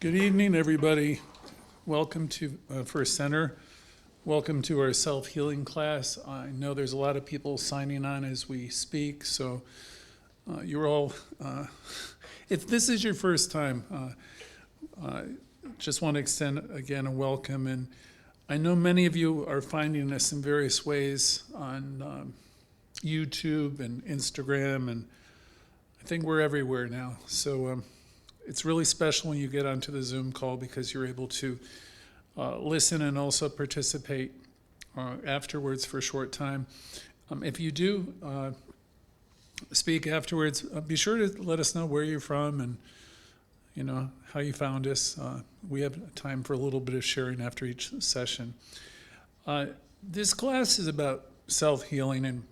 Good evening, everybody. Welcome to First Center. Welcome to our self-healing class. I know there's a lot of people signing on as we speak, so you're all, if this is your first time, just want to extend again a welcome. And I know many of you are finding us in various ways on YouTube and Instagram, and I think we're everywhere now. So it's really special when you get onto the Zoom call because you're able to listen and also participate afterwards for a short time. If you do speak afterwards, be sure to let us know where you're from and how you found us. We have time for a little bit of sharing after each session. This class is about self-healing, and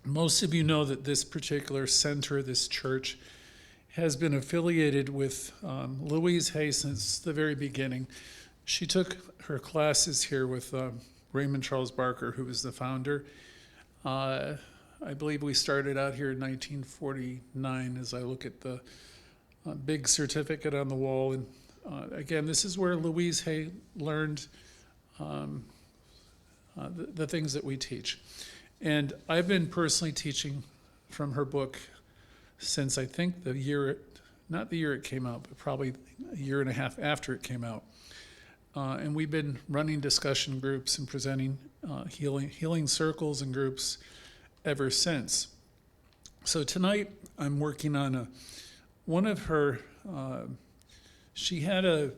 most of you know that this particular center, this church, has been affiliated with Louise since the very beginning. She took her classes here with Raymond Charles Barker, who was the founder. I believe we started out here in 1949 as I look at the big certificate on the wall. And again, this is where Louise Hay learned the things that we teach. And I've been personally teaching from her book since I think not the year it came out, but probably a year and a half after it came out. And we've been running discussion groups and presenting healing circles and groups ever since. So tonight I'm working on one of her, she had a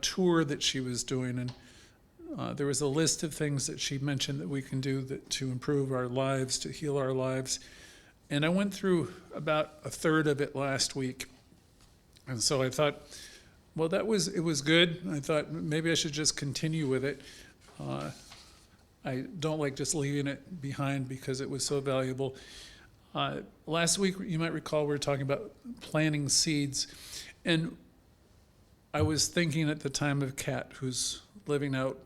tour that she was doing, and there was a list of things that she mentioned that we can do to improve our lives, to heal our lives. And I went through about a third of it last week. And so I thought, well, it was good. I thought maybe I should just continue with it. I don't like just leaving it behind because it was so valuable. Last week, you might recall, we were talking about planting seeds. And I was thinking at the time of Kat, who's living out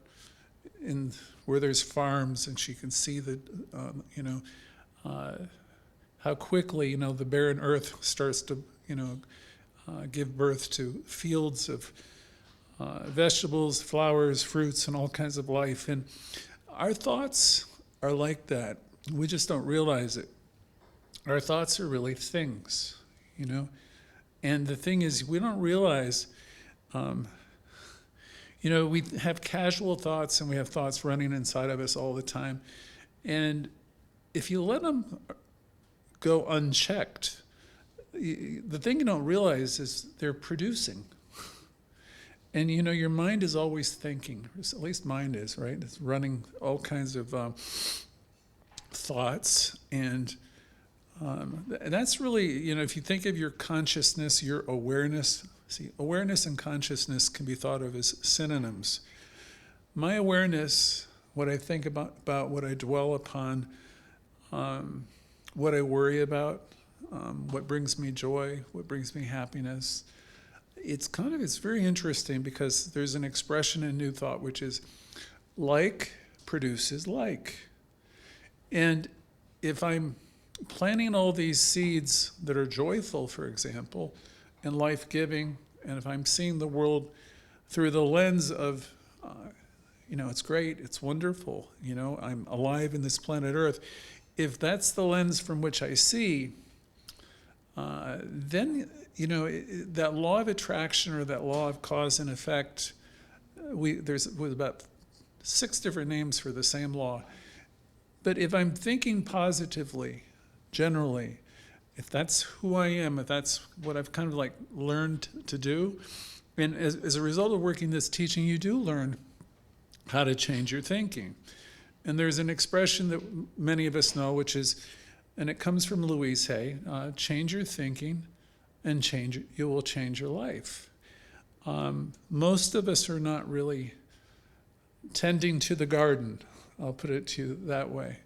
in where there's farms, and she can see the, how quickly, the barren earth starts to, give birth to fields of vegetables, flowers, fruits, and all kinds of life. And our thoughts are like that. We just don't realize it. Our thoughts are really things, And the thing is, we don't realize, we have casual thoughts and we have thoughts running inside of us all the time. And if you let them go unchecked, the thing you don't realize is they're producing. And your mind is always thinking, at least mine is, right? It's running all kinds of thoughts. And that's really, if you think of your consciousness, your awareness, awareness and consciousness can be thought of as synonyms. My awareness, what I think about what I dwell upon, what I worry about, what brings me joy, what brings me happiness. It's very interesting because there's an expression in New Thought which is like produces like. And if I'm planting all these seeds that are joyful, for example, and life-giving, and if I'm seeing the world through the lens of, it's great, it's wonderful, I'm alive in this planet Earth, if that's the lens from which I see, then, that law of attraction or that law of cause and effect, there's about 6 different names for the same law. But if I'm thinking positively, generally, if that's who I am, if that's what I've kind of learned to do, and as a result of working this teaching, you do learn how to change your thinking. And there's an expression that many of us know, which is, and it comes from Louise Hay, change your thinking and you will change your life. Most of us are not really tending to the garden, I'll put it to you that way.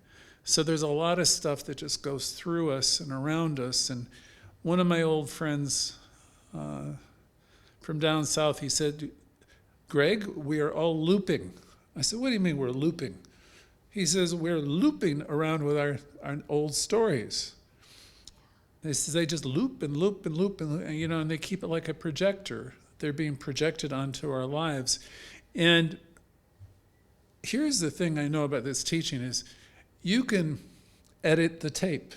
So there's a lot of stuff that just goes through us and around us. And one of my old friends from down south, he said, Greg, we are all looping. I said, what do you mean we're looping? He says, we're looping around with our old stories. they just loop and loop and loop and and they keep it like a projector. They're being projected onto our lives. And here's the thing I know about this teaching is you can edit the tape.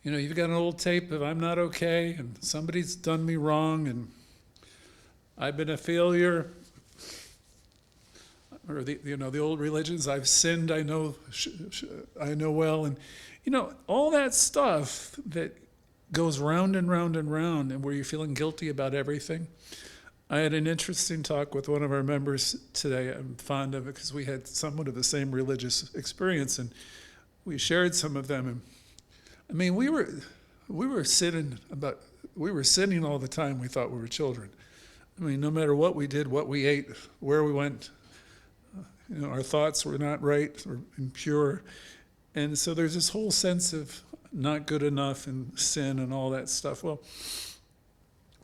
You've got an old tape of I'm not okay and somebody's done me wrong and I've been a failure. Or the old religions, I've sinned, I know well. And all that stuff that goes round and round and round and where you're feeling guilty about everything. I had an interesting talk with one of our members today. I'm fond of it because we had somewhat of the same religious experience and we shared some of them. And I mean, we were sinning all the time. We thought we were children. I mean, no matter what we did, what we ate, where we went, our thoughts were not right or impure. And so there's this whole sense of not good enough and sin and all that stuff. Well,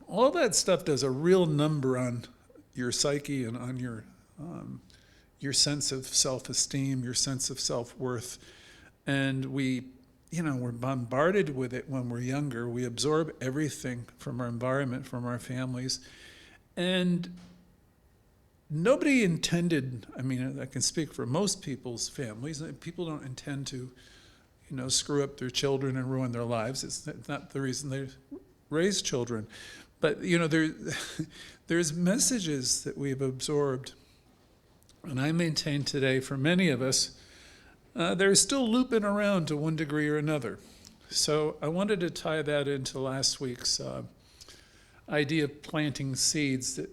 all that stuff does a real number on your psyche and on your sense of self-esteem, your sense of self-worth. And we're bombarded with it when we're younger. We absorb everything from our environment, from our families. And nobody intended, I can speak for most people's families, people don't intend to, screw up their children and ruin their lives. It's not the reason they raise children. But, there's messages that we've absorbed. And I maintain today, for many of us, they're still looping around to one degree or another. So I wanted to tie that into last week's idea of planting seeds that,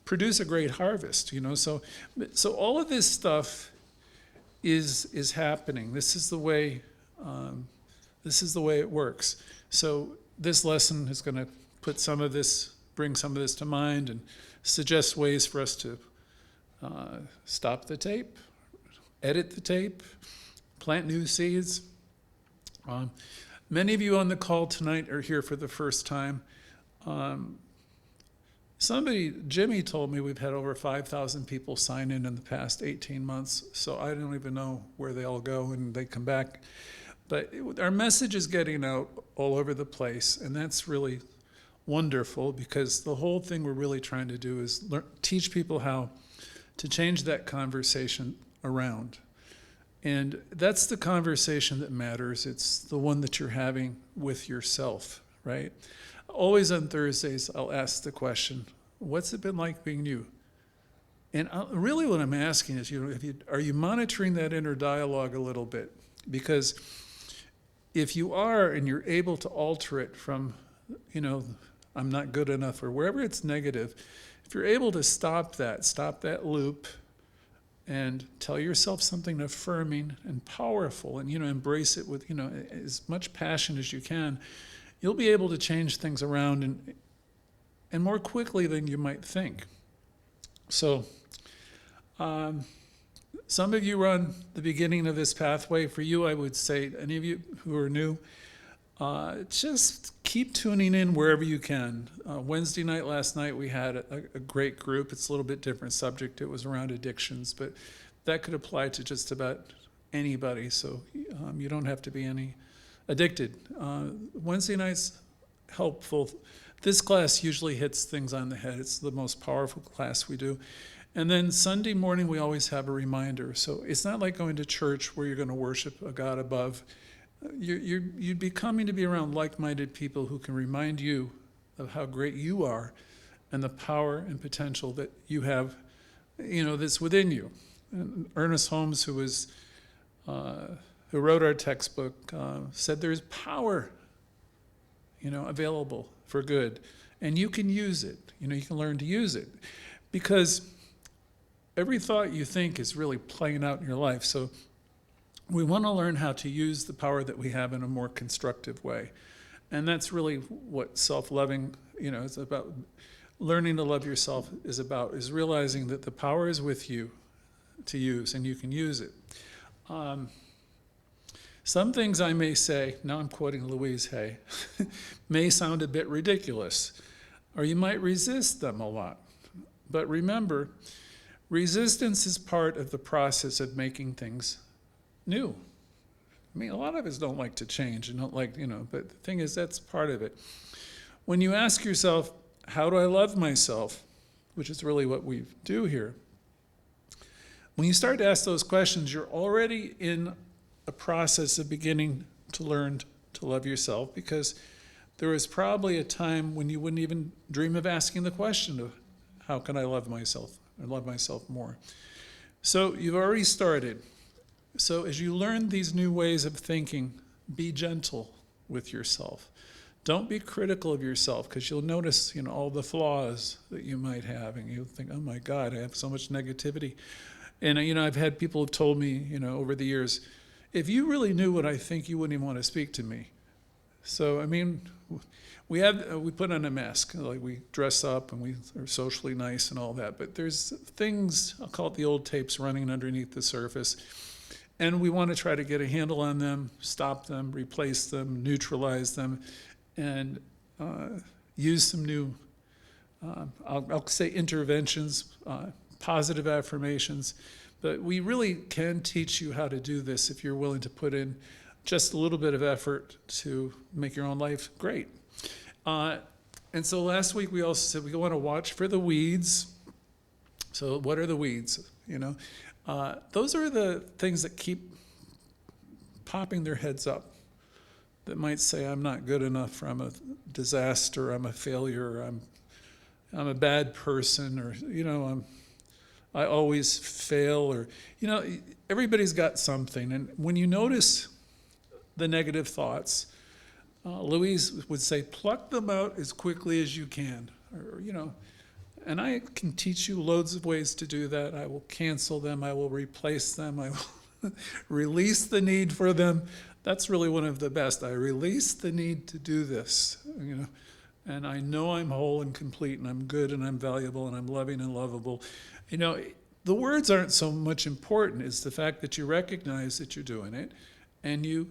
produce a great harvest. So all of this stuff is happening. This is the way it works. So this lesson is going to bring some of this to mind and suggest ways for us to stop the tape, edit the tape, plant new seeds. Many of you on the call tonight are here for the first time. Jimmy told me we've had over 5,000 people sign in the past 18 months, so I don't even know where they all go and they come back. But our message is getting out all over the place, and that's really wonderful because the whole thing we're really trying to do is teach people how to change that conversation around. And that's the conversation that matters. It's the one that you're having with yourself, right? Always on Thursdays, I'll ask the question, what's it been like being you? And really what I'm asking is, are you monitoring that inner dialogue a little bit? Because if you are and you're able to alter it from, I'm not good enough or wherever it's negative, if you're able to stop that loop and tell yourself something affirming and powerful and, embrace it with, as much passion as you can, you'll be able to change things around and more quickly than you might think. So some of you are on the beginning of this pathway. For you, I would say, any of you who are new, just keep tuning in wherever you can. Wednesday night, last night, we had a great group. It's a little bit different subject. It was around addictions, but that could apply to just about anybody. So you don't have to be any addicted. Wednesday night's helpful. This class usually hits things on the head. It's the most powerful class we do. And then Sunday morning, we always have a reminder. So it's not like going to church where you're going to worship a God above. You'd be coming to be around like-minded people who can remind you of how great you are and the power and potential that you have, that's within you. And Ernest Holmes, who wrote our textbook, said there's power, available for good. And you can use it. You can learn to use it. Because every thought you think is really playing out in your life. So we want to learn how to use the power that we have in a more constructive way. And that's really what self-loving, is about. Learning to love yourself is realizing that the power is with you to use, and you can use it. Some things I may say, now I'm quoting Louise, may sound a bit ridiculous, or you might resist them a lot. But remember, resistance is part of the process of making things new, I mean, a lot of us don't like to change and don't like, but the thing is, that's part of it. When you ask yourself, how do I love myself? Which is really what we do here. When you start to ask those questions, you're already in a process of beginning to learn to love yourself, because there was probably a time when you wouldn't even dream of asking the question of, how can I love myself and love myself more? So you've already started. So as you learn these new ways of thinking, be gentle with yourself. Don't be critical of yourself, because you'll notice, all the flaws that you might have, and you'll think, oh my God, I have so much negativity. And, I've had people have told me, over the years, if you really knew what I think, you wouldn't even want to speak to me. So, we put on a mask, like we dress up and we are socially nice and all that, but there's things, I'll call it the old tapes, running underneath the surface. And we want to try to get a handle on them, stop them, replace them, neutralize them, and use some new, I'll say interventions, positive affirmations. But we really can teach you how to do this if you're willing to put in just a little bit of effort to make your own life great. And so last week we also said we want to watch for the weeds. So what are the weeds? Those are the things that keep popping their heads up, that might say, I'm not good enough, or I'm a disaster, I'm a failure, I'm a bad person, or, I always fail, or, everybody's got something. And when you notice the negative thoughts, Louise would say, pluck them out as quickly as you can, or, and I can teach you loads of ways to do that. I will cancel them, I will replace them, I will release the need for them. That's really one of the best. I release the need to do this, and I know I'm whole and complete, and I'm good, and I'm valuable, and I'm loving and lovable. The words aren't so much important. It's the fact that you recognize that you're doing it, and you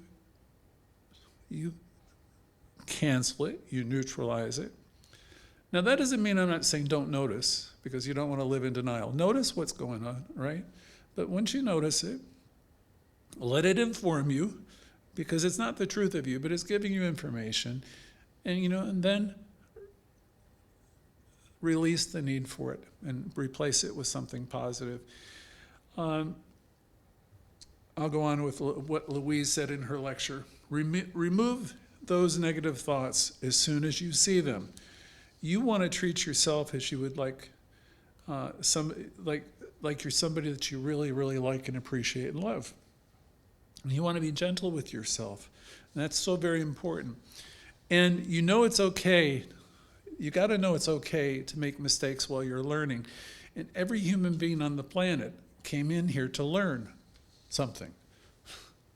cancel it, you neutralize it. Now, that doesn't mean I'm not saying don't notice, because you don't want to live in denial. Notice what's going on, right? But once you notice it, let it inform you, because it's not the truth of you, but it's giving you information. And, and then release the need for it and replace it with something positive. I'll go on with what Louise said in her lecture. Remove those negative thoughts as soon as you see them. You want to treat yourself as you would like you're somebody that you really, really like and appreciate and love. And you want to be gentle with yourself. And that's so very important. And it's okay. You got to know it's okay to make mistakes while you're learning. And every human being on the planet came in here to learn something.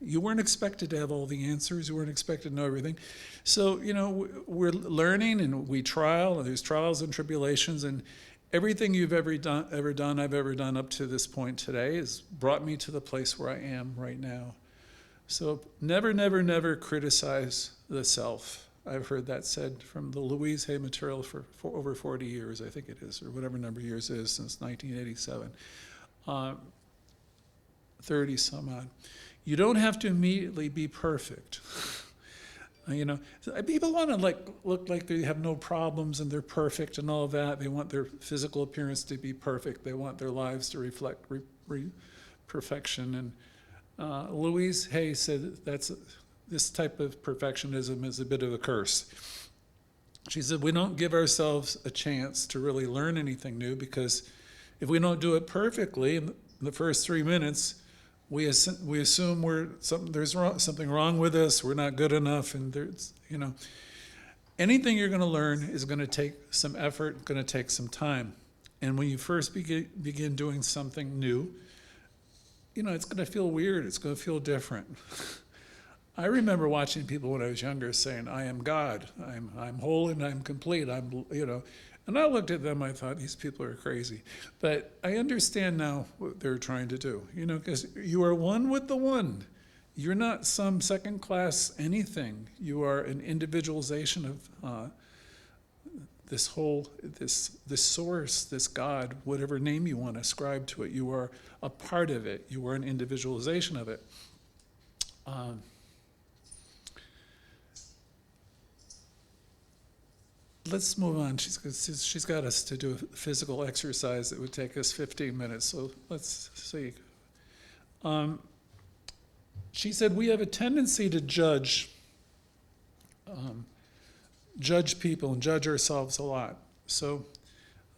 You weren't expected to have all the answers. You weren't expected to know everything. So, we're learning, and we trial, and there's trials and tribulations, and everything you've ever done, I've ever done up to this point today has brought me to the place where I am right now. So never, never, never criticize the self. I've heard that said from the Louise Hay material for over 40 years, I think it is, or whatever number of years it is, since 1987. 30 some odd. You don't have to immediately be perfect. People want to look like they have no problems and they're perfect and all that. They want their physical appearance to be perfect. They want their lives to reflect perfection. And Louise Hay said this type of perfectionism is a bit of a curse. She said we don't give ourselves a chance to really learn anything new, because if we don't do it perfectly in the first 3 minutes, we assume there's something wrong with us, we're not good enough, and anything you're going to learn is going to take some effort, going to take some time. And when you first begin doing something new, it's going to feel weird, it's going to feel different. I remember watching people when I was younger saying, I am God, I'm whole and I'm complete, and I looked at them, I thought, these people are crazy. But I understand now what they're trying to do, because you are one with the one. You're not some second class anything. You are an individualization of this source, this God, whatever name you want to ascribe to it. You are a part of it. You are an individualization of it. let's move on. She's got us to do a physical exercise that would take us 15 minutes, so let's see. She said, we have a tendency to judge people and judge ourselves a lot. So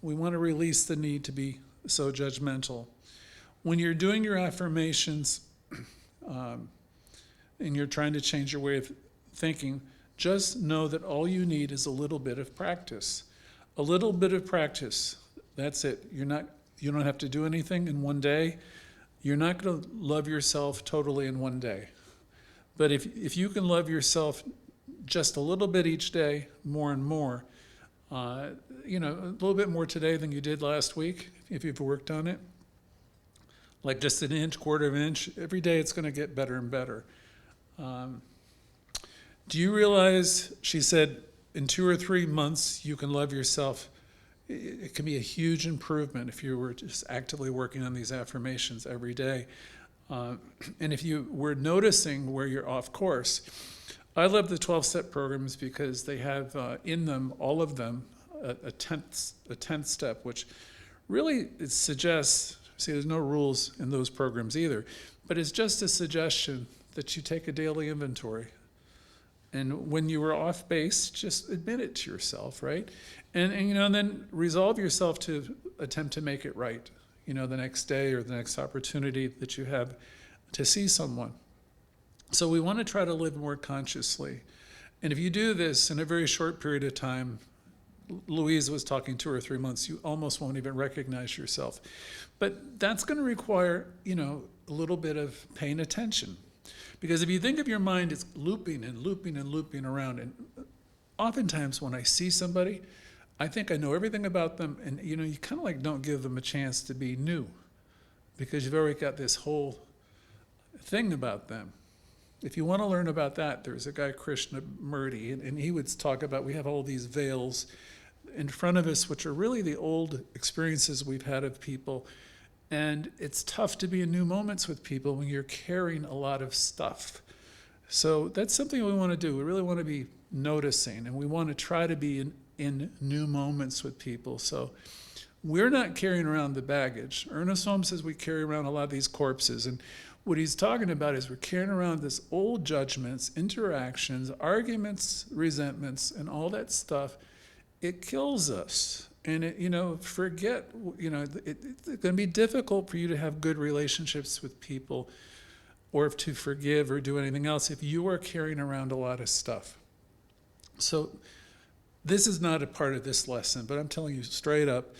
we want to release the need to be so judgmental. When you're doing your affirmations and you're trying to change your way of thinking, just know that all you need is a little bit of practice. A little bit of practice. That's it. You don't have to do anything in one day. You're not going to love yourself totally in one day. But if you can love yourself just a little bit each day, more and more, a little bit more today than you did last week, if you've worked on it, like just an inch, quarter of an inch, every day it's going to get better and better. Do you realize, she said, in 2 or 3 months you can love yourself? It can be a huge improvement if you were just actively working on these affirmations every day. And if you were noticing where you're off course, I love the 12-step programs because they have in them, all of them, a 10th step, which really it suggests, see, there's no rules in those programs either, but it's just a suggestion that you take a daily inventory. And when you were off base, just admit it to yourself, right? And then resolve yourself to attempt to make it right, the next day or the next opportunity that you have to see someone. So we want to try to live more consciously. And if you do this in a very short period of time, Louise was talking 2 or 3 months, you almost won't even recognize yourself. But that's going to require, a little bit of paying attention. Because if you think of your mind, it's looping and looping and looping around. And oftentimes when I see somebody, I think I know everything about them. And, you kind of like don't give them a chance to be new because you've already got this whole thing about them. If you want to learn about that, there's a guy, Krishnamurti, and he would talk about, we have all these veils in front of us, which are really the old experiences we've had of people. And it's tough to be in new moments with people when you're carrying a lot of stuff. So that's something we want to do. We really want to be noticing, and we want to try to be in new moments with people. So we're not carrying around the baggage. Ernest Holmes says we carry around a lot of these corpses. And what he's talking about is we're carrying around this old judgments, interactions, arguments, resentments, and all that stuff. It kills us. And it's going to be difficult for you to have good relationships with people or to forgive or do anything else if you are carrying around a lot of stuff. So this is not a part of this lesson, but I'm telling you straight up,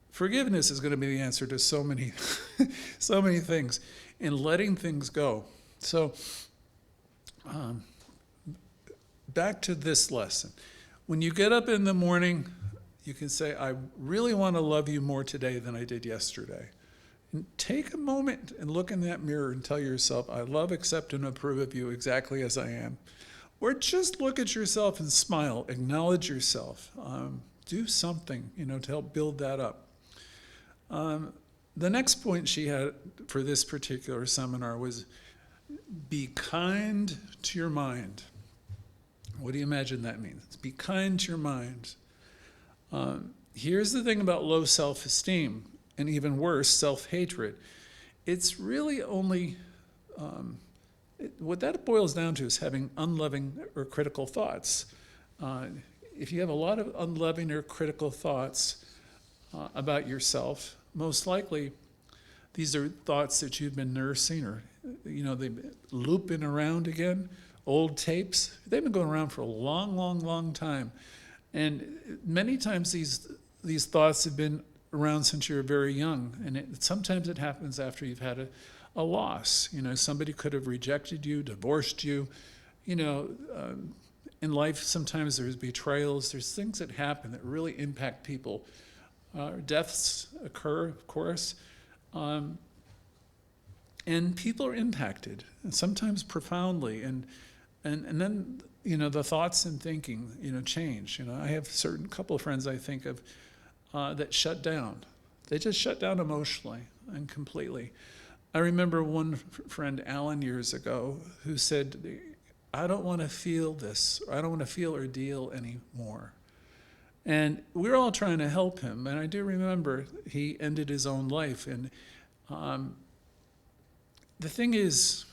forgiveness is going to be the answer to so many, so many things, and letting things go. So back to this lesson. When you get up in the morning, you can say, I really want to love you more today than I did yesterday. And take a moment and look in that mirror and tell yourself, I love, accept, and approve of you exactly as I am. Or just look at yourself and smile, acknowledge yourself. Do something, to help build that up. The next point she had for this particular seminar was be kind to your mind. What do you imagine that means? Be kind to your mind. Here's the thing about low self-esteem, and even worse, self-hatred. It's really only, what that boils down to is having unloving or critical thoughts. If you have a lot of unloving or critical thoughts about yourself, most likely these are thoughts that you've been nursing, or they've been looping around again. Old tapes, they've been going around for a long, long, long time. And many times these thoughts have been around since you were very young. And sometimes it happens after you've had a loss. Somebody could have rejected you, divorced you. In life, sometimes there's betrayals. There's things that happen that really impact people. Deaths occur, of course. And people are impacted, and sometimes profoundly. And then, the thoughts and thinking, change. I have couple of friends I think of that shut down. They just shut down emotionally and completely. I remember one friend, Alan, years ago, who said, I don't want to feel this, or I don't want to feel or deal anymore. And we're all trying to help him. And I do remember he ended his own life. And the thing is,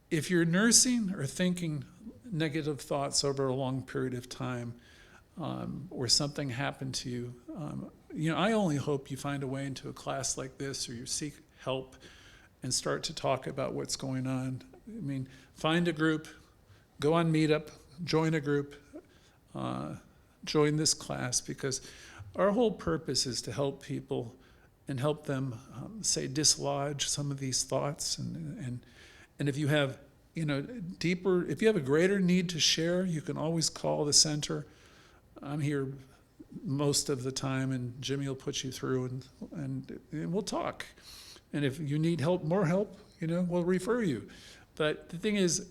if you're nursing or thinking negative thoughts over a long period of time, or something happened to you, I only hope you find a way into a class like this, or you seek help and start to talk about what's going on. I mean, find a group, go on Meetup, join a group, join this class, because our whole purpose is to help people and help them, dislodge some of these thoughts. And if you have, if you have a greater need to share, you can always call the center. I'm here most of the time, and Jimmy will put you through, and we'll talk. And if you need help, more help, we'll refer you. But the thing is,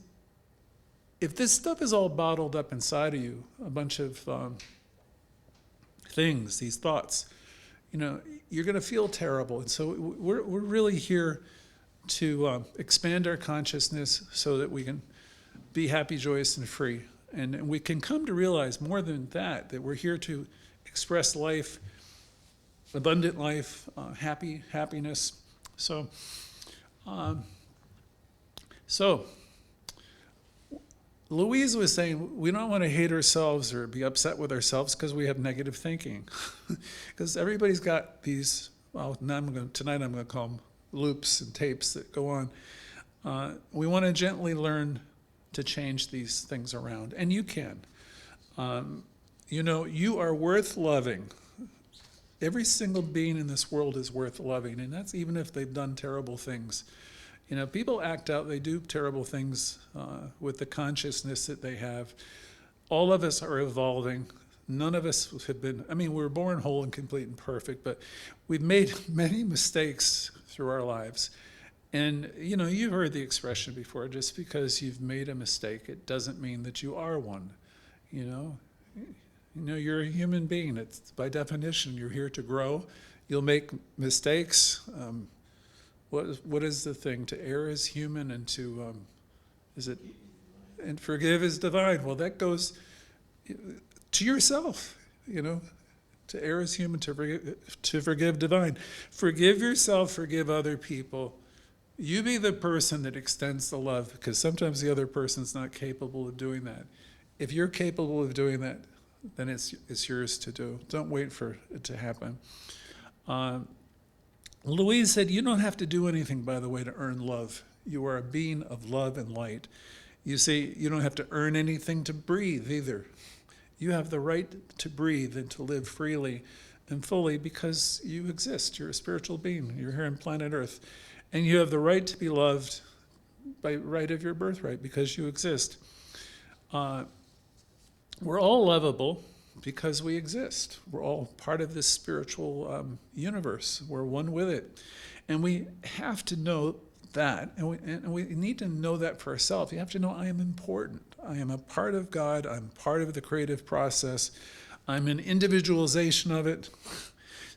if this stuff is all bottled up inside of you, a bunch of things, these thoughts, you're going to feel terrible. And so we're really here to expand our consciousness so that we can be happy, joyous, and free. And we can come to realize more than that we're here to express life, abundant life, happiness. So Louise was saying we don't want to hate ourselves or be upset with ourselves because we have negative thinking. Because everybody's got these, tonight I'm going to call them loops and tapes that go on. We want to gently learn to change these things around. And you can. You are worth loving. Every single being in this world is worth loving, and that's even if they've done terrible things. People act out, they do terrible things with the consciousness that they have. All of us are evolving. None of us have been, we're born whole and complete and perfect, but we've made many mistakes through our lives. And, you've heard the expression before, just because you've made a mistake, it doesn't mean that you are one. You're a human being. It's by definition, you're here to grow. You'll make mistakes. What is the thing? To err is human, and and forgive is divine. Well, that goes to yourself, To err is human, to forgive divine. Forgive yourself, forgive other people. You be the person that extends the love, because sometimes the other person's not capable of doing that. If you're capable of doing that, then it's yours to do. Don't wait for it to happen. Louise said, you don't have to do anything, by the way, to earn love. You are a being of love and light. You see, you don't have to earn anything to breathe either. You have the right to breathe and to live freely and fully because you exist. You're a spiritual being. You're here on planet Earth. And you have the right to be loved by right of your birthright because you exist. We're all lovable because we exist. We're all part of this spiritual universe. We're one with it. And we have to know that. And we need to know that for ourselves. You have to know I am important. I am a part of God. I'm part of the creative process. I'm an individualization of it.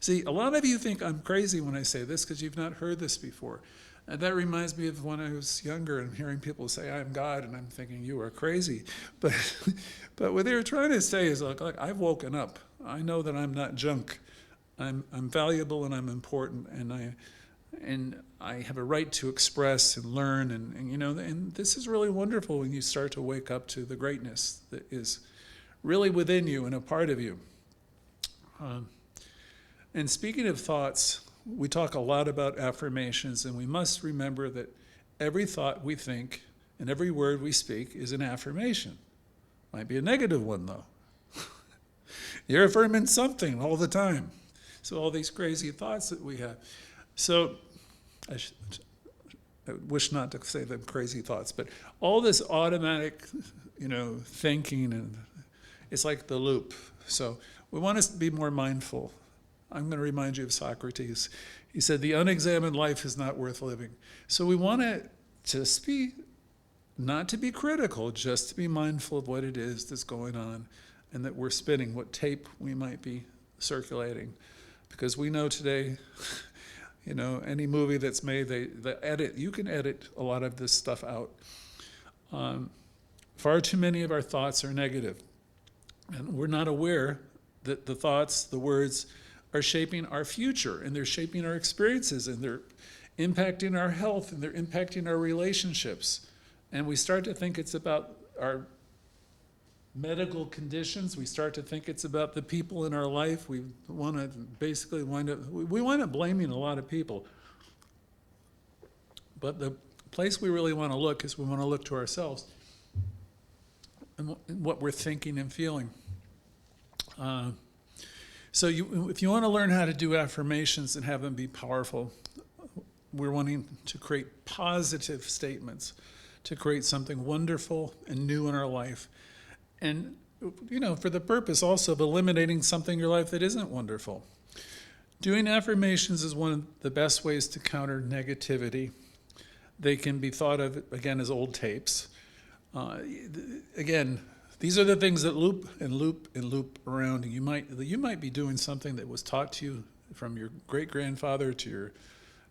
See, a lot of you think I'm crazy when I say this because you've not heard this before. And that reminds me of when I was younger and hearing people say, I'm God, and I'm thinking, you are crazy. But what they were trying to say is, look, I've woken up. I know that I'm not junk. I'm valuable and I'm important, and I have a right to express and learn, and this is really wonderful when you start to wake up to the greatness that is really within you and a part of you. And speaking of thoughts, we talk a lot about affirmations, and we must remember that every thought we think and every word we speak is an affirmation. Might be a negative one, though. You're affirming something all the time. So all these crazy thoughts that we have. So I wish not to say them crazy thoughts, but all this automatic, thinking, and it's like the loop. So we want us to be more mindful. I'm going to remind you of Socrates. He said, the unexamined life is not worth living. So we want to just not to be critical, just to be mindful of what it is that's going on and that we're spinning, what tape we might be circulating. Because we know today, any movie that's made, you can edit a lot of this stuff out. Far too many of our thoughts are negative. And we're not aware that the thoughts, the words are shaping our future, and they're shaping our experiences, and they're impacting our health, and they're impacting our relationships. And we start to think it's about our medical conditions. We start to think it's about the people in our life. We want to basically wind up blaming a lot of people. But the place we really want to look is we want to look to ourselves and what we're thinking and feeling. So if you want to learn how to do affirmations and have them be powerful, we're wanting to create positive statements, to create something wonderful and new in our life. And, for the purpose also of eliminating something in your life that isn't wonderful. Doing affirmations is one of the best ways to counter negativity. They can be thought of, again, as old tapes. Again, these are the things that loop and loop and loop around. And you might be doing something that was taught to you from your great-grandfather to your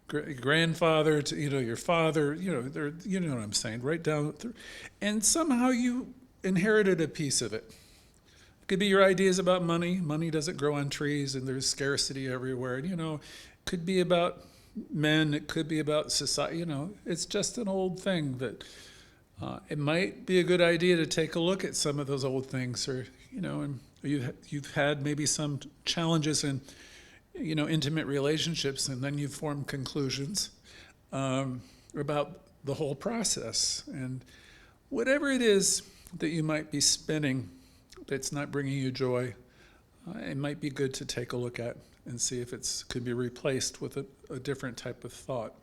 grandfather to your father. You know what I'm saying, right down through. And somehow you inherited a piece of it. It could be your ideas about money. Money doesn't grow on trees, and there's scarcity everywhere. It could be about men. It could be about society. It's just an old thing that it might be a good idea to take a look at some of those old things, or and you've had maybe some challenges in intimate relationships, and then you've formed conclusions about the whole process. And whatever it is that you might be spinning that's not bringing you joy, it might be good to take a look at and see if it could be replaced with a different type of thought.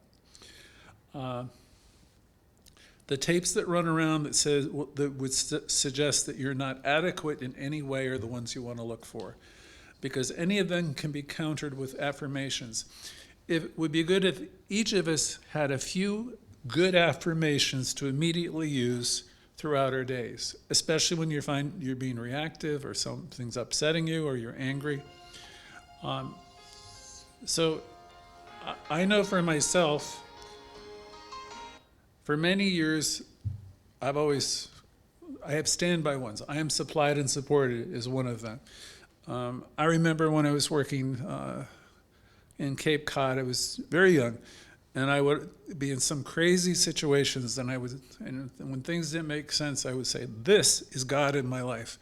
The tapes that run around that would suggest that you're not adequate in any way are the ones you want to look for, because any of them can be countered with affirmations. It would be good if each of us had a few good affirmations to immediately use throughout our days, especially when you find you're being reactive or something's upsetting you or you're angry. So I know for myself, for many years, I have standby ones. I am supplied and supported is one of them. I remember when I was working in Cape Cod, I was very young, and I would be in some crazy situations, and when things didn't make sense, I would say, "This is God in my life."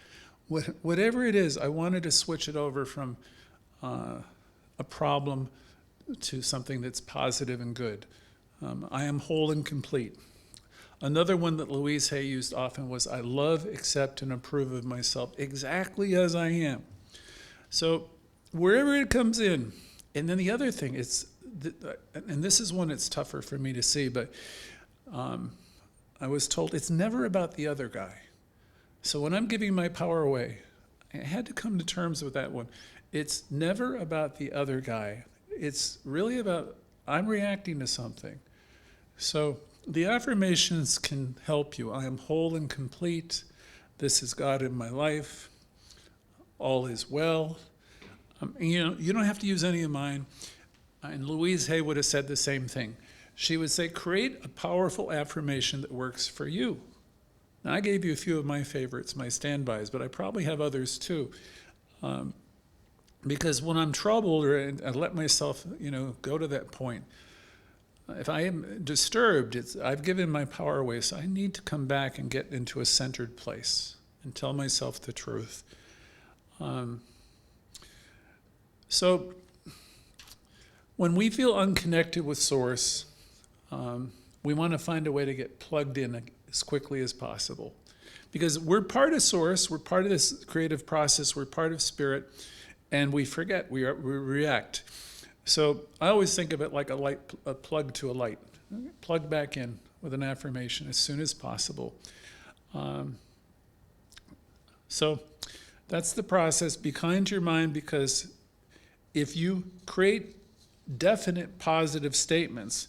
Whatever it is, I wanted to switch it over from a problem to something that's positive and good. I am whole and complete. Another one that Louise Hay used often was, "I love, accept, and approve of myself exactly as I am." So wherever it comes in, and then the other thing is, and this is one that's tougher for me to see, but I was told it's never about the other guy. So when I'm giving my power away, I had to come to terms with that one. It's never about the other guy. It's really about I'm reacting to something. So the affirmations can help you. I am whole and complete. This is God in my life. All is well. You don't have to use any of mine. And Louise Hay would have said the same thing. She would say, create a powerful affirmation that works for you. Now, I gave you a few of my favorites, my standbys, but I probably have others too. Because when I'm troubled or I let myself, go to that point, if I am disturbed, I've given my power away, so I need to come back and get into a centered place and tell myself the truth. So when we feel unconnected with Source, we want to find a way to get plugged in as quickly as possible. Because we're part of Source, we're part of this creative process, we're part of Spirit, and we forget, we react. So I always think of it like a plug to a light. Plug back in with an affirmation as soon as possible. So that's the process. Be kind to your mind, because if you create definite positive statements,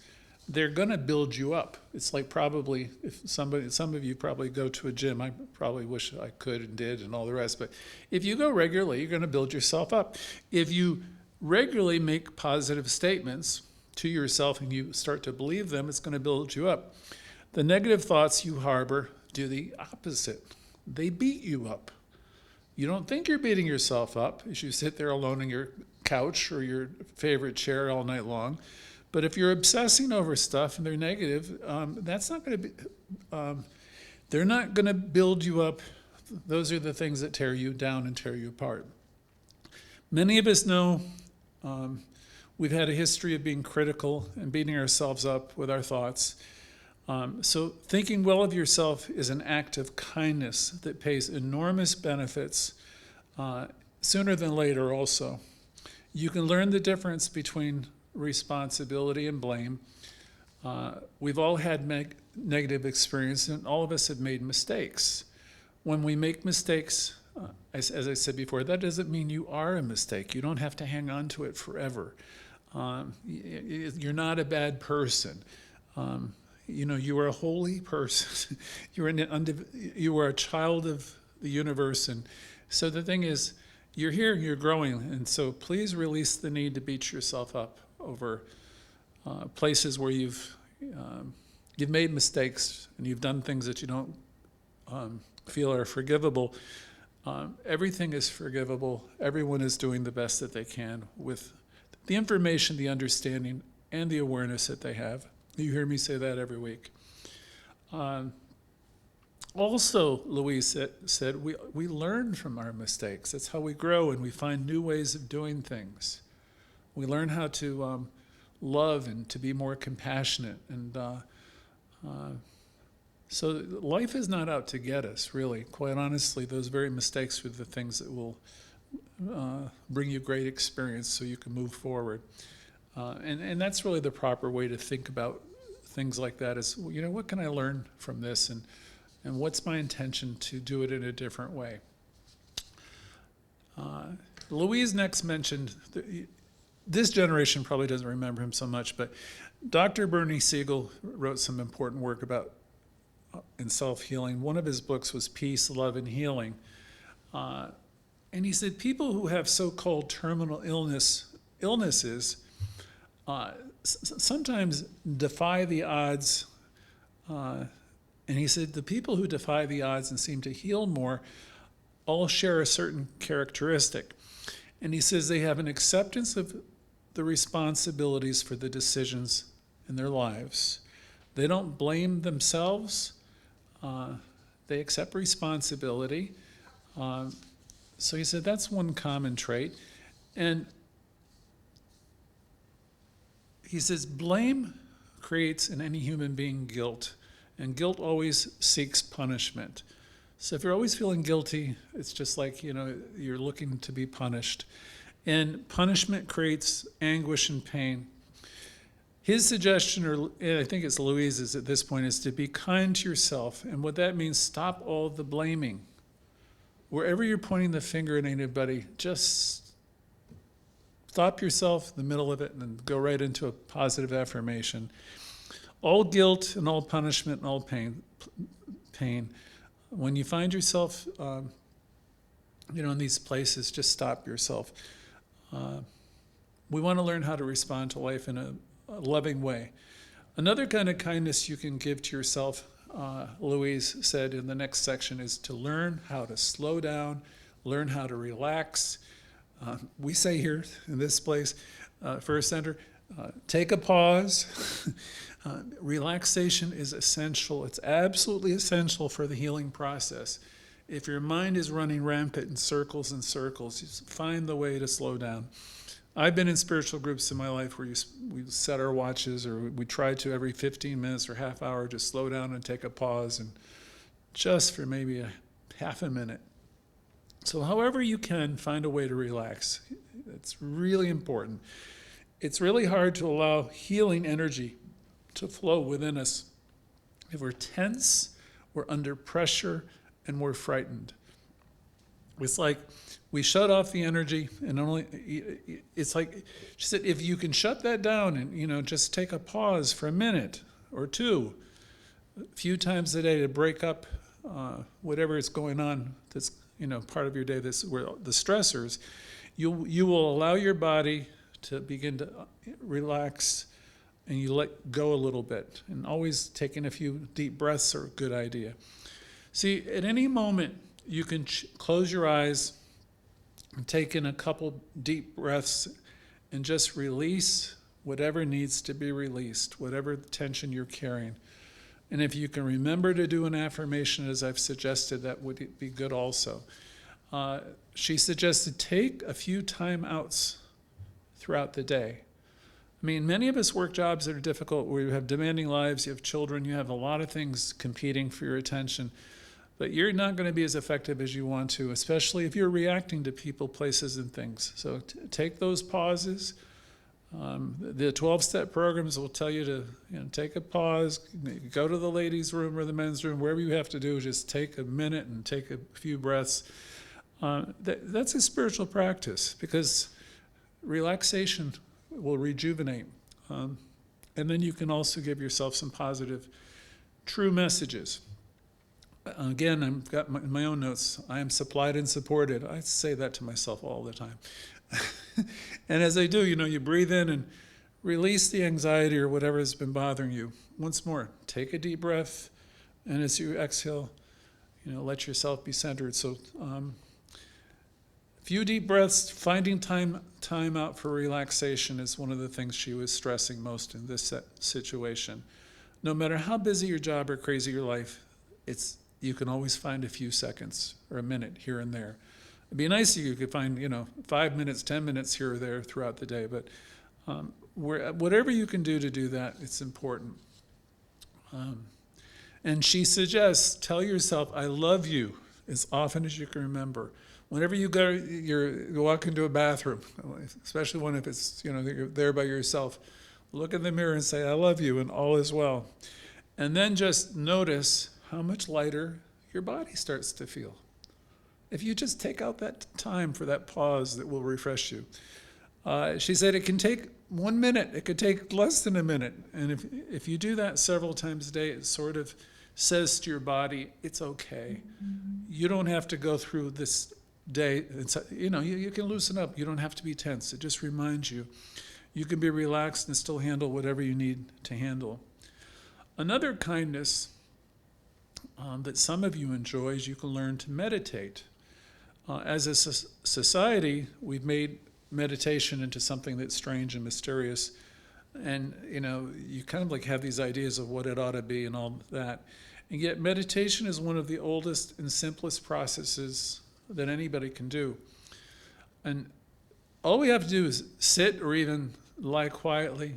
they're going to build you up. It's like probably if some of you probably go to a gym. I probably wish I could and did and all the rest. But if you go regularly, you're going to build yourself up. If you regularly make positive statements to yourself and you start to believe them, it's going to build you up. The negative thoughts you harbor do the opposite. They beat you up. You don't think you're beating yourself up as you sit there alone on your couch or your favorite chair all night long. But if you're obsessing over stuff and they're negative, that's not going to be, they're not going to build you up. Those are the things that tear you down and tear you apart. Many of us know we've had a history of being critical and beating ourselves up with our thoughts. So thinking well of yourself is an act of kindness that pays enormous benefits sooner than later also. You can learn the difference between responsibility and blame. We've all had negative experience, and all of us have made mistakes. When we make mistakes, as I said before, that doesn't mean you are a mistake. You don't have to hang on to it forever. You're not a bad person. You are a holy person. You are a child of the universe. And so the thing is, you're here, you're growing. And so please release the need to beat yourself up over places where you've made mistakes and you've done things that you don't feel are forgivable. Everything is forgivable. Everyone is doing the best that they can with the information, the understanding, and the awareness that they have. You hear me say that every week. Also, Louise said we learn from our mistakes. That's how we grow, and we find new ways of doing things. We learn how to love and to be more compassionate. And so life is not out to get us, really. Quite honestly, those very mistakes are the things that will bring you great experience so you can move forward. And that's really the proper way to think about things like that is, what can I learn from this, and what's my intention to do it in a different way? Louise next mentioned, this generation probably doesn't remember him so much, but Dr. Bernie Siegel wrote some important work about in self-healing. One of his books was Peace, Love, and Healing. And he said people who have so-called terminal illnesses sometimes defy the odds. And he said the people who defy the odds and seem to heal more all share a certain characteristic. And he says they have an acceptance of the responsibilities for the decisions in their lives. They don't blame themselves. They accept responsibility. So he said that's one common trait. And he says blame creates in any human being guilt, and guilt always seeks punishment. So if you're always feeling guilty, it's just like, you're looking to be punished. And punishment creates anguish and pain. His suggestion, or I think it's Louise's at this point, is to be kind to yourself. And what that means, stop all the blaming. Wherever you're pointing the finger at anybody, just stop yourself in the middle of it and go right into a positive affirmation. All guilt and all punishment and all pain. When you find yourself, in these places, just stop yourself. We want to learn how to respond to life in a loving way. Another kind of kindness you can give to yourself, Louise said in the next section, is to learn how to slow down, learn how to relax. We say here in this place, First Center, take a pause. Relaxation is essential. It's absolutely essential for the healing process. If your mind is running rampant in circles and circles, just find the way to slow down. I've been in spiritual groups in my life where we set our watches, or we try to every 15 minutes or half hour just slow down and take a pause, and just for maybe a half a minute. So however you can, find a way to relax. It's really important. It's really hard to allow healing energy to flow within us if we're tense, we're under pressure, and we're frightened. It's like we shut off the energy, and it's like she said, if you can shut that down and just take a pause for a minute or two, a few times a day to break up whatever is going on that's part of your day, where the stressors, you will allow your body to begin to relax, and you let go a little bit. And always taking a few deep breaths are a good idea. See, at any moment, you can close your eyes and take in a couple deep breaths and just release whatever needs to be released, whatever tension you're carrying. And if you can remember to do an affirmation, as I've suggested, that would be good also. She suggested take a few time outs throughout the day. I mean, many of us work jobs that are difficult, where you have demanding lives, you have children, you have a lot of things competing for your attention, but you're not going to be as effective as you want to, especially if you're reacting to people, places, and things. So take those pauses. The 12-step programs will tell you to take a pause, go to the ladies' room or the men's room, wherever you have to do, just take a minute and take a few breaths. That's a spiritual practice, because relaxation will rejuvenate. And then you can also give yourself some positive, true messages. Again, I've got in my own notes, I am supplied and supported. I say that to myself all the time. And as I do, you breathe in and release the anxiety or whatever has been bothering you. Once more, take a deep breath, and as you exhale, let yourself be centered. So few deep breaths, finding time out for relaxation is one of the things she was stressing most in this situation. No matter how busy your job or crazy your life, you can always find a few seconds or a minute here and there. It'd be nice if you could find, 5 minutes, 10 minutes here or there throughout the day, but whatever you can do to do that, it's important. And she suggests, tell yourself, I love you, as often as you can remember. Whenever you walk into a bathroom, especially if it's, you're there by yourself, look in the mirror and say, I love you, and all is well. And then just notice how much lighter your body starts to feel. If you just take out that time for that pause, that will refresh you. She said it can take 1 minute. It could take less than a minute. And if you do that several times a day, it sort of says to your body, it's okay. You don't have to go through this day. You can loosen up. You don't have to be tense. It just reminds you. You can be relaxed and still handle whatever you need to handle. Another kindness that some of you enjoy is you can learn to meditate. As a society, we've made meditation into something that's strange and mysterious. And, you kind of have these ideas of what it ought to be and all that. And yet meditation is one of the oldest and simplest processes that anybody can do. And all we have to do is sit or even lie quietly,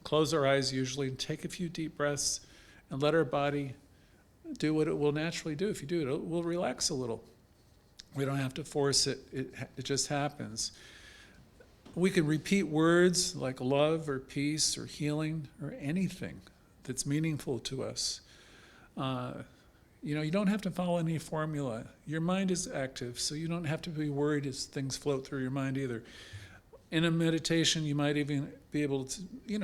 close our eyes usually, and take a few deep breaths and let our body do what it will naturally do. If you do it, it will relax a little. We don't have to force it. It just happens. We can repeat words like love or peace or healing or anything that's meaningful to us. You don't have to follow any formula. Your mind is active, so you don't have to be worried as things float through your mind either. In a meditation, you might even be able to,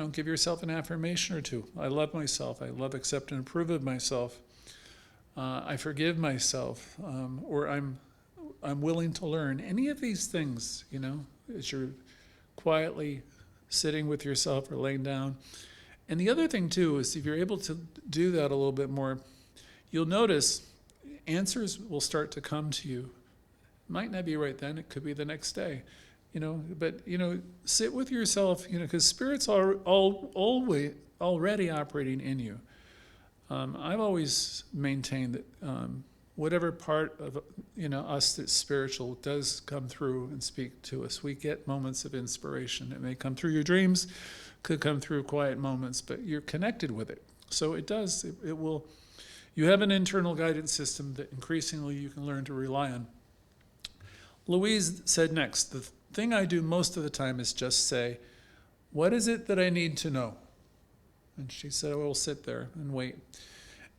give yourself an affirmation or two. I love myself. I love, accept, and approve of myself. I forgive myself, or I'm willing to learn. Any of these things, as you're quietly sitting with yourself or laying down. And the other thing too is if you're able to do that a little bit more, you'll notice answers will start to come to you. Might not be right then, it could be the next day, but sit with yourself, because Spirit's already operating in you. I've always maintained that whatever part of us that's spiritual does come through and speak to us. We get moments of inspiration. It may come through your dreams, could come through quiet moments, but you're connected with it. So it does, it will, you have an internal guidance system that increasingly you can learn to rely on. Louise said next, the thing I do most of the time is just say, what is it that I need to know? And she said, we'll sit there and wait.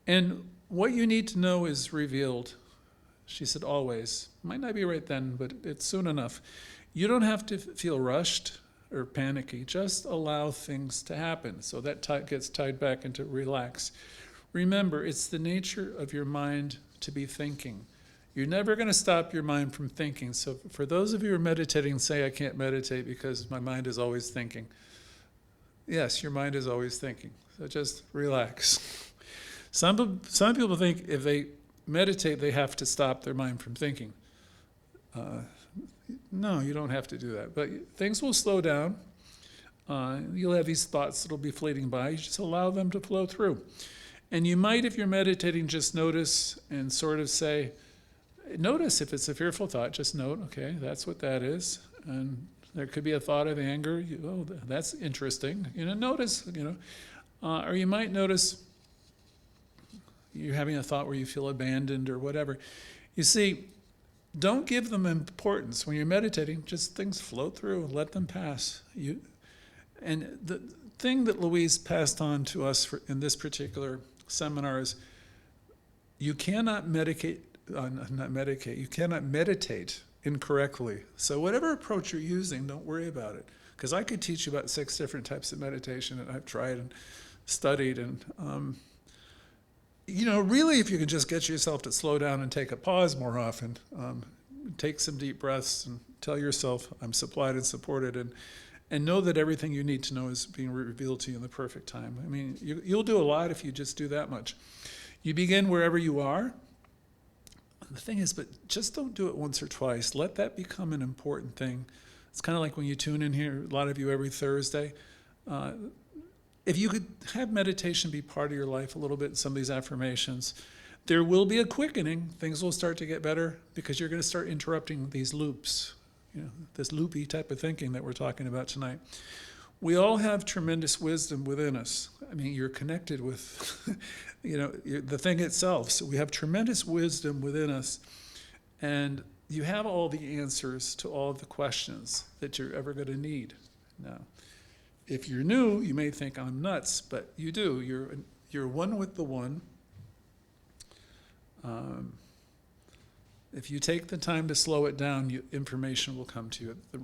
And what you need to know is revealed. She said, always. Might not be right then, but it's soon enough. You don't have to feel rushed or panicky. Just allow things to happen. So that gets tied back into relax. Remember, it's the nature of your mind to be thinking. You're never going to stop your mind from thinking. So for those of you who are meditating, say, I can't meditate because my mind is always thinking. Yes, your mind is always thinking. So just relax. Some people think if they meditate, they have to stop their mind from thinking. No, you don't have to do that. But things will slow down. You'll have these thoughts that'll be fleeting by. You just allow them to flow through. And you might, if you're meditating, just notice and sort of say, notice if it's a fearful thought, just note, okay, that's what that is. And there could be a thought of anger. Oh, that's interesting. Notice, or you might notice you're having a thought where you feel abandoned or whatever. You see, don't give them importance. When you're meditating, just things flow through, let them pass. And the thing that Louise passed on to us in this particular seminar is you cannot you cannot meditate incorrectly. So whatever approach you're using, don't worry about it. Because I could teach you about 6 different types of meditation that I've tried and studied. And, really, if you can just get yourself to slow down and take a pause more often, take some deep breaths and tell yourself, I'm supplied and supported, and know that everything you need to know is being revealed to you in the perfect time. I mean, you'll do a lot if you just do that much. You begin wherever you are. The thing is, but just don't do it once or twice. Let that become an important thing. It's kind of like when you tune in here, a lot of you every Thursday. If you could have meditation be part of your life a little bit, some of these affirmations, there will be a quickening. Things will start to get better because you're going to start interrupting these loops, this loopy type of thinking that we're talking about tonight. We all have tremendous wisdom within us. I mean, you're connected with, the thing itself. So we have tremendous wisdom within us. And you have all the answers to all of the questions that you're ever going to need. Now, if you're new, you may think I'm nuts, but you do. You're one with the one. If you take the time to slow it down, information will come to you at the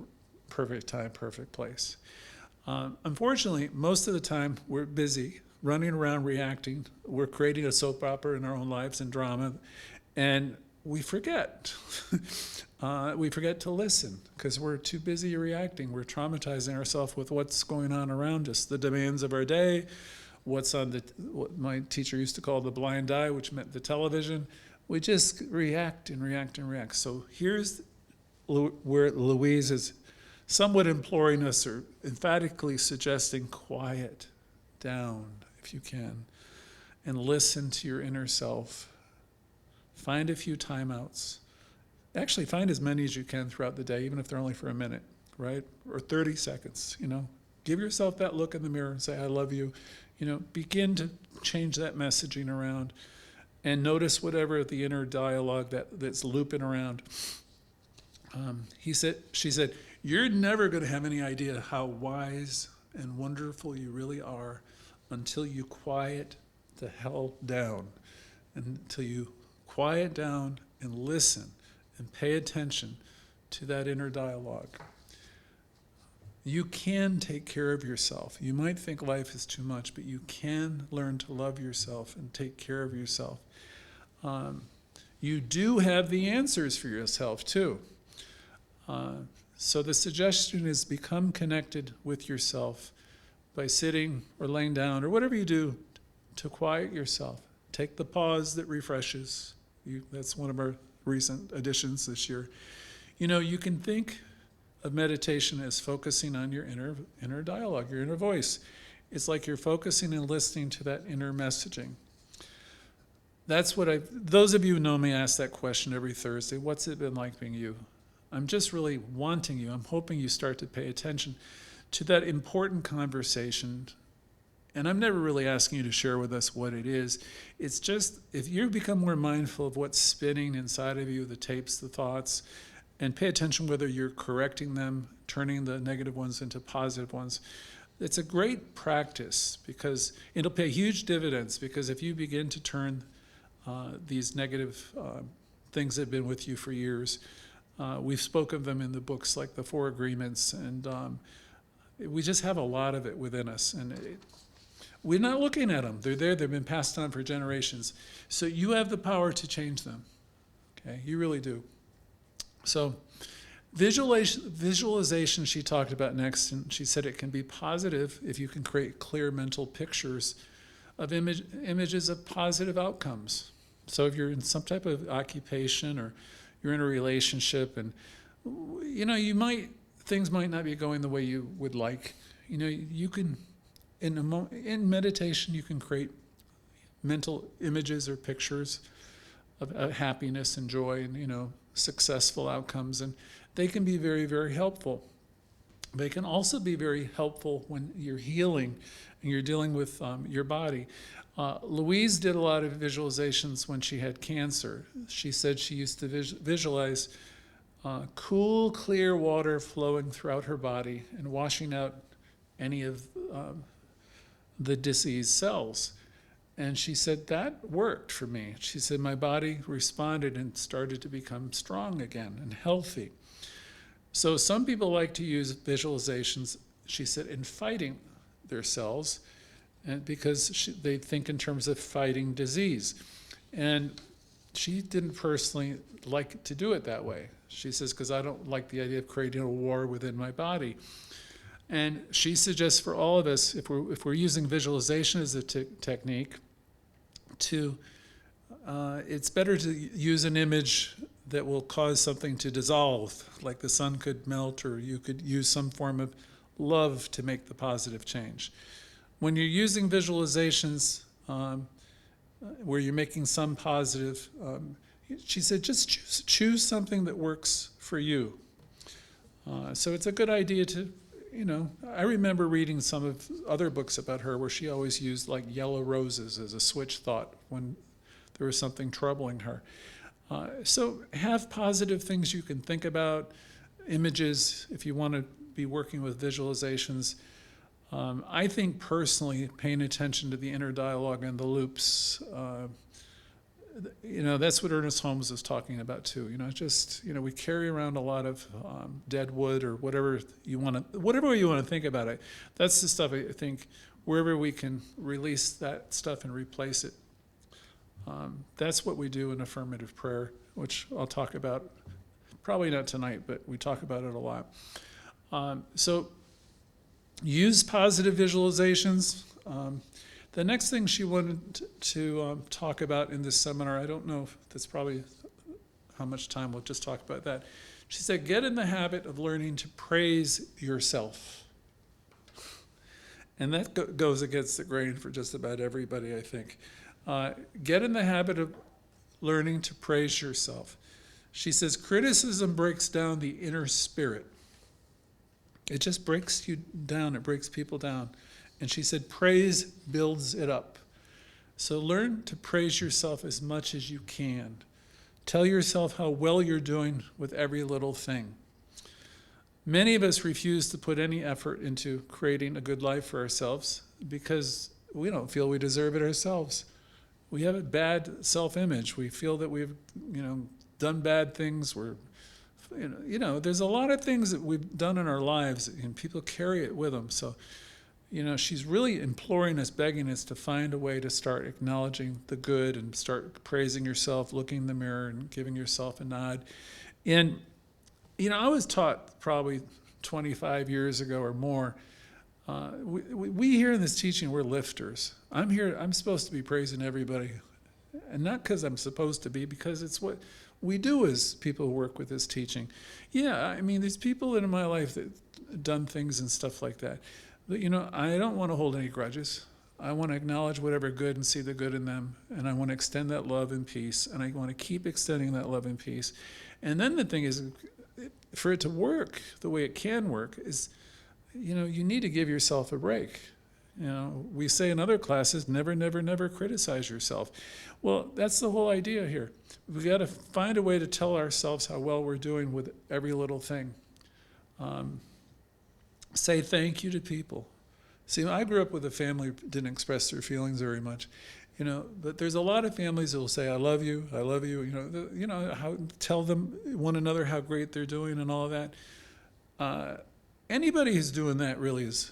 perfect time, perfect place. Unfortunately, most of the time we're busy running around reacting. We're creating a soap opera in our own lives and drama, and we forget. We forget to listen because we're too busy reacting. We're traumatizing ourselves with what's going on around us, the demands of our day, what's on what my teacher used to call the blind eye, which meant the television. We just react and react and react. So here's where Louise is somewhat imploring us or emphatically suggesting quiet down if you can and listen to your inner self. Find a few timeouts. Actually, find as many as you can throughout the day, even if they're only for a minute, right? Or 30 seconds, Give yourself that look in the mirror and say, I love you. Begin to change that messaging around and notice whatever the inner dialogue that's looping around. She said, you're never going to have any idea how wise and wonderful you really are until you quiet the hell down, until you quiet down and listen and pay attention to that inner dialogue. You can take care of yourself. You might think life is too much, but you can learn to love yourself and take care of yourself. You do have the answers for yourself too. So the suggestion is become connected with yourself by sitting or laying down or whatever you do to quiet yourself. Take the pause that refreshes. That's one of our recent additions this year. You can think of meditation as focusing on your inner dialogue, your inner voice. It's like you're focusing and listening to that inner messaging. That's what those of you who know me ask that question every Thursday. What's it been like being you? I'm just really wanting you. I'm hoping you start to pay attention to that important conversation. And I'm never really asking you to share with us what it is. It's just, if you become more mindful of what's spinning inside of you, the tapes, the thoughts, and pay attention whether you're correcting them, turning the negative ones into positive ones, it's a great practice because it'll pay huge dividends, because if you begin to turn these negative things that have been with you for years, we've spoken of them in the books like the Four Agreements, and we just have a lot of it within us. And we're not looking at them. They're there. They've been passed on for generations. So you have the power to change them. Okay, you really do. So visualization she talked about next, and she said it can be positive if you can create clear mental pictures of images of positive outcomes, So if you're in some type of occupation or you're in a relationship and, things might not be going the way you would like, you can, in meditation, you can create mental images or pictures of happiness and joy and, successful outcomes. And they can be very, very helpful. They can also be very helpful when you're healing and you're dealing with your body. Louise did a lot of visualizations when she had cancer. She said she used to visualize cool, clear water flowing throughout her body and washing out any of the diseased cells. And she said, that worked for me. She said, my body responded and started to become strong again and healthy. So some people like to use visualizations, she said, in fighting their cells, and because they think in terms of fighting disease. And she didn't personally like to do it that way. She says, because I don't like the idea of creating a war within my body. And she suggests for all of us, if we're using visualization as a technique, it's better to use an image that will cause something to dissolve, like the sun could melt, or you could use some form of love to make the positive change. When you're using visualizations where you're making some positive, she said, just choose something that works for you. So it's a good idea to, I remember reading some of other books about her where she always used like yellow roses as a switch thought when there was something troubling her. So have positive things you can think about, images, if you want to be working with visualizations. I think personally, paying attention to the inner dialogue and the loops, that's what Ernest Holmes is talking about too. We carry around a lot of dead wood or whatever you want to think about it. That's the stuff I think wherever we can release that stuff and replace it. That's what we do in affirmative prayer, which I'll talk about, probably not tonight, but we talk about it a lot. So use positive visualizations. The next thing she wanted to talk about in this seminar, I don't know if that's probably how much time we'll just talk about that. She said, get in the habit of learning to praise yourself. And that goes against the grain for just about everybody, I think. Get in the habit of learning to praise yourself. She says, criticism breaks down the inner spirit. It just breaks you down. It breaks people down. And she said, praise builds it up. So learn to praise yourself as much as you can. Tell yourself how well you're doing with every little thing. Many of us refuse to put any effort into creating a good life for ourselves because we don't feel we deserve it ourselves. We have a bad self-image. We feel that we've, done bad things. There's a lot of things that we've done in our lives, and people carry it with them. So, she's really imploring us, begging us to find a way to start acknowledging the good and start praising yourself, looking in the mirror and giving yourself a nod. And, I was taught probably 25 years ago or more, we here in this teaching, we're lifters. I'm supposed to be praising everybody. And not because I'm supposed to be, because it's what we do as people who work with this teaching. Yeah, there's people in my life that have done things and stuff like that. But, I don't want to hold any grudges. I want to acknowledge whatever good and see the good in them. And I want to extend that love and peace. And I want to keep extending that love and peace. And then the thing is, for it to work the way it can work is, you need to give yourself a break. We say in other classes, never, never, never criticize yourself. Well, that's the whole idea here. We've got to find a way to tell ourselves how well we're doing with every little thing. Say thank you to people. See, I grew up with a family that didn't express their feelings very much, but there's a lot of families that will say, I love you, tell them one another how great they're doing and all of that. Anybody who's doing that really is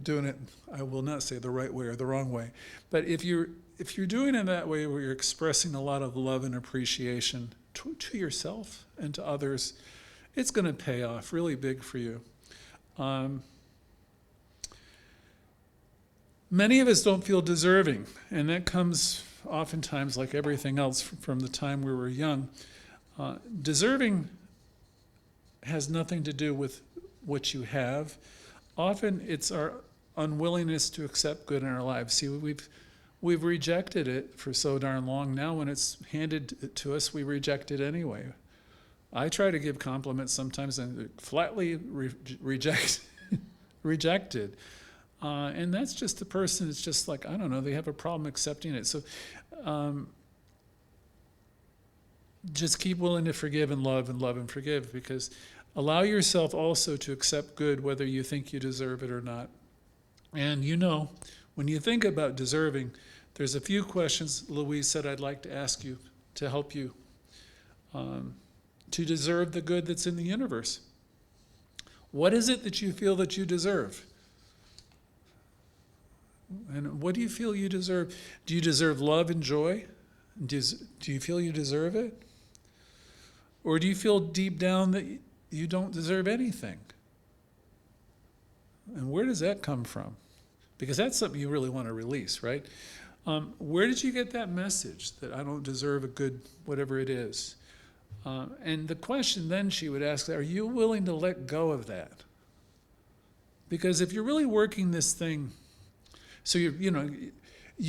doing it, I will not say the right way or the wrong way, but if you're doing it that way where you're expressing a lot of love and appreciation to yourself and to others, it's going to pay off really big for you. Many of us don't feel deserving, and that comes oftentimes, like everything else from the time we were young, deserving has nothing to do with what you have. Often it's our unwillingness to accept good in our lives. See, we've rejected it for so darn long. Now when it's handed to us, we reject it anyway. I try to give compliments sometimes and flatly rejected. And that's just the person, it's just like, I don't know, they have a problem accepting it. So just keep willing to forgive and love and forgive, because allow yourself also to accept good whether you think you deserve it or not. And you know, when you think about deserving, there's a few questions Louise said I'd like to ask you to help you to deserve the good that's in the universe. What is it that you feel that you deserve? And what do you feel you deserve? Do you deserve love and joy? Do you feel you deserve it? Or do you feel deep down that you don't deserve anything? And where does that come from? Because that's something you really want to release, right? Where did you get that message that I don't deserve a good whatever it is? And the question then she would ask, are you willing to let go of that? Because if you're really working this thing, so you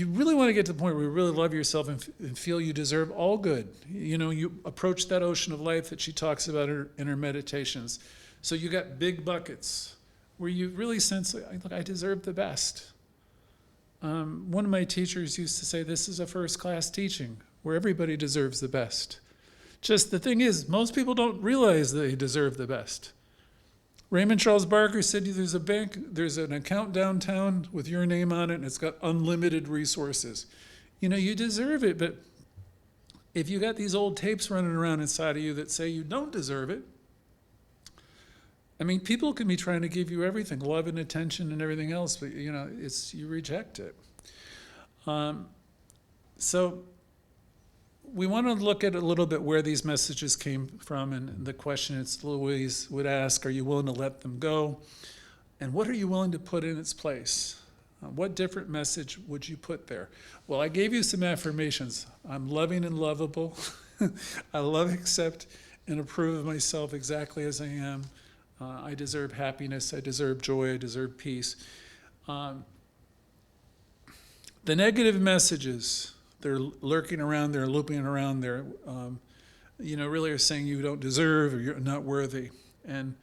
really want to get to the point where you really love yourself and feel you deserve all good. You approach that ocean of life that she talks about in her meditations. So you got big buckets where you really sense, look, I deserve the best. One of my teachers used to say, this is a first-class teaching where everybody deserves the best. Just the thing is, most people don't realize they deserve the best. Raymond Charles Barker said there's an account downtown with your name on it, and it's got unlimited resources. You deserve it, but if you got these old tapes running around inside of you that say you don't deserve it, I mean, people can be trying to give you everything, love and attention and everything else, but you reject it. So we want to look at a little bit where these messages came from, and the question Louise would ask, are you willing to let them go? And what are you willing to put in its place? What different message would you put there? Well, I gave you some affirmations. I'm loving and lovable. I love, accept, and approve of myself exactly as I am. I deserve happiness. I deserve joy. I deserve peace. The negative messages, they're lurking around, they're looping around, they're, really are saying you don't deserve or you're not worthy. And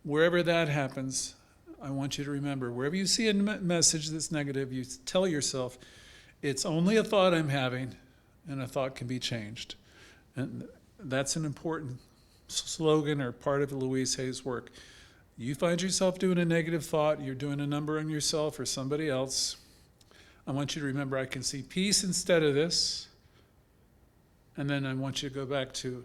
wherever that happens, I want you to remember, wherever you see a message that's negative, you tell yourself, it's only a thought I'm having, and a thought can be changed. And that's an important slogan or part of Louise Hay's work. You find yourself doing a negative thought, you're doing a number on yourself or somebody else, I want you to remember, I can see peace instead of this. And then I want you to go back to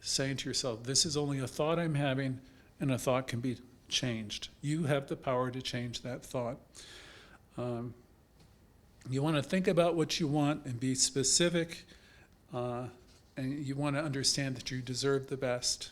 saying to yourself, this is only a thought I'm having, and a thought can be changed. You have the power to change that thought. You want to think about what you want and be specific, and you want to understand that you deserve the best.